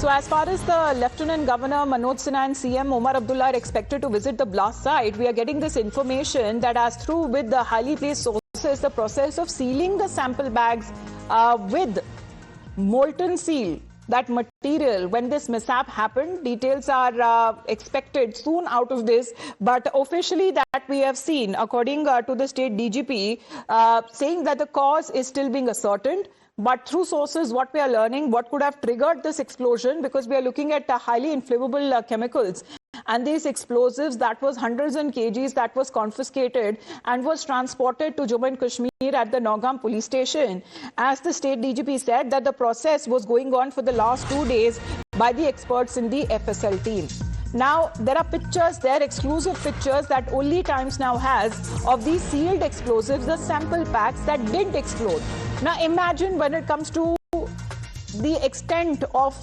So as far as the Lieutenant Governor Manoj Sinha and CM Omar Abdullah are expected to visit the blast site, we are getting this information that as through with the highly placed sources, the process of sealing the sample bags with molten seal, that material, when this mishap happened, details are expected soon out of this. But officially that we have seen, according to the state DGP, saying that the cause is still being ascertained. But through sources, what we are learning, what could have triggered this explosion, because we are looking at highly inflammable chemicals. And these explosives, that was hundreds and kgs, that was confiscated and was transported to Jammu and Kashmir at the Nagaon police station. As the state DGP said, that the process was going on for the last 2 days by the experts in the FSL team. Now, there are pictures there, exclusive pictures that only Times Now has of these sealed explosives, the sample packs that didn't explode. Now, imagine when it comes to the extent of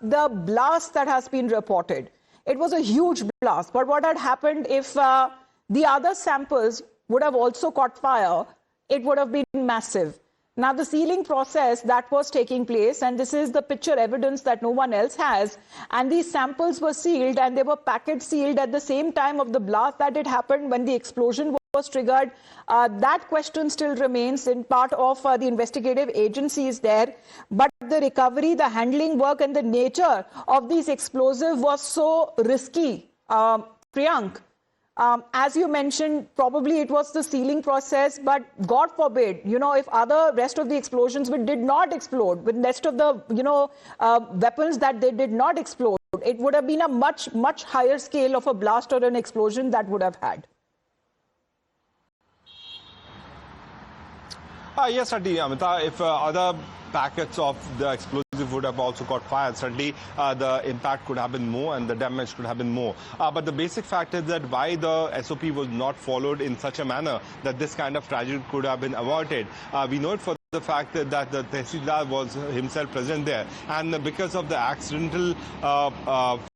the blast that has been reported. It was a huge blast, but what had happened if the other samples would have also caught fire, it would have been massive. Now, the sealing process that was taking place, and this is the picture evidence that no one else has, and these samples were sealed and they were packet sealed at the same time of the blast that it happened when the explosion was triggered. That question still remains in part of the investigative agencies there. But the recovery, the handling work and the nature of these explosives was so risky. Priyank, as you mentioned, probably it was the sealing process, but God forbid, if rest of the explosions did not explode, with rest of the, weapons that they did not explode, it would have been a much, much higher scale of a blast or an explosion that would have had. Yes, certainly, Amita. If other packets of the explosive would have also caught fire, certainly the impact could have been more and the damage could have been more. But the basic fact is that why the SOP was not followed in such a manner that this kind of tragedy could have been avoided. We know it for the fact that the Tehsildar was himself present there, and because of the accidental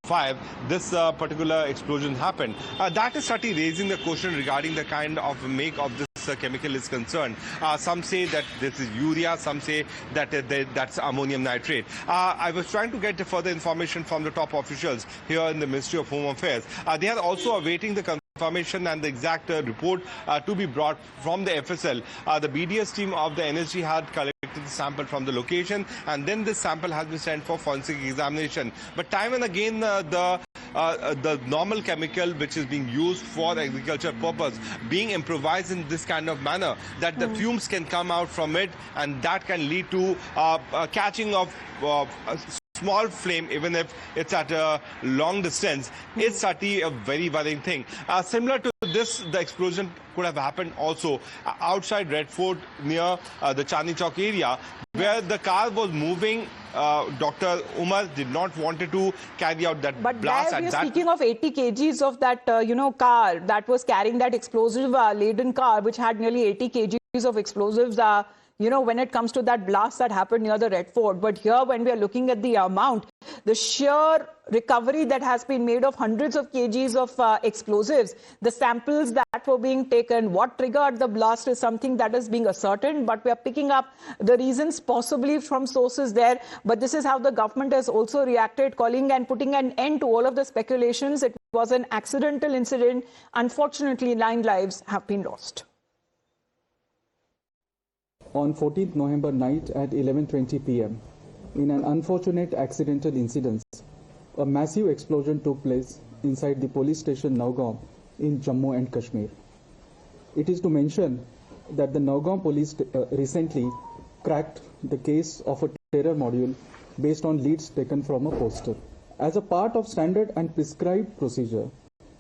fire, this particular explosion happened. That is certainly raising the question regarding the kind of make of this chemical is concerned. Some say that this is urea, some say that that's ammonium nitrate. I was trying to get further information from the top officials here in the Ministry of Home Affairs. They are also awaiting the confirmation and the exact report to be brought from the FSL. The BDS team of the NSG had collected the sample from the location, and then this sample has been sent for forensic examination. But time and again, the normal chemical which is being used for agriculture purpose being improvised in this kind of manner that the fumes can come out from it, and that can lead to catching of small flame, even if it's at a long distance, is certainly a very worrying thing. Similar to this, the explosion could have happened also outside Red Fort near the Chandni Chowk area, where the car was moving. Dr. Umar did not want to carry out that blast. But we are speaking of 80 kgs of that, car that was carrying that explosive laden car, which had nearly 80 kgs of explosives. When it comes to that blast that happened near the Red Fort. But here, when we are looking at the amount, the sheer recovery that has been made of hundreds of kgs of explosives, the samples that were being taken, what triggered the blast is something that is being ascertained. But we are picking up the reasons possibly from sources there. But this is how the government has also reacted, calling and putting an end to all of the speculations. It was an accidental incident. Unfortunately, 9 lives have been lost. On 14th November night at 11:20 p.m., in an unfortunate accidental incident, a massive explosion took place inside the police station Nagaon in Jammu and Kashmir. It is to mention that the Nagaon police recently cracked the case of a terror module based on leads taken from a poster. As a part of standard and prescribed procedure,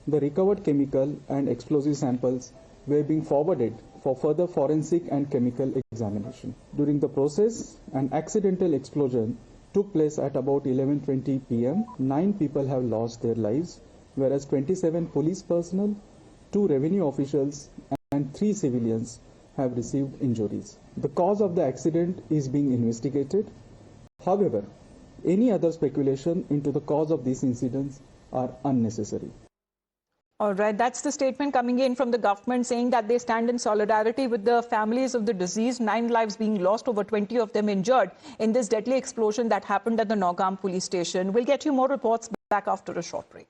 the recovered chemical and explosive samples were being forwarded for further forensic and chemical examination. During the process, an accidental explosion took place at about 11:20 p.m. 9 people have lost their lives, whereas 27 police personnel, 2 revenue officials and 3 civilians have received injuries. The cause of the accident is being investigated. However, any other speculation into the cause of these incidents are unnecessary. All right, that's the statement coming in from the government saying that they stand in solidarity with the families of the deceased, 9 lives being lost, over 20 of them injured in this deadly explosion that happened at the Nagaon police station. We'll get you more reports back after a short break.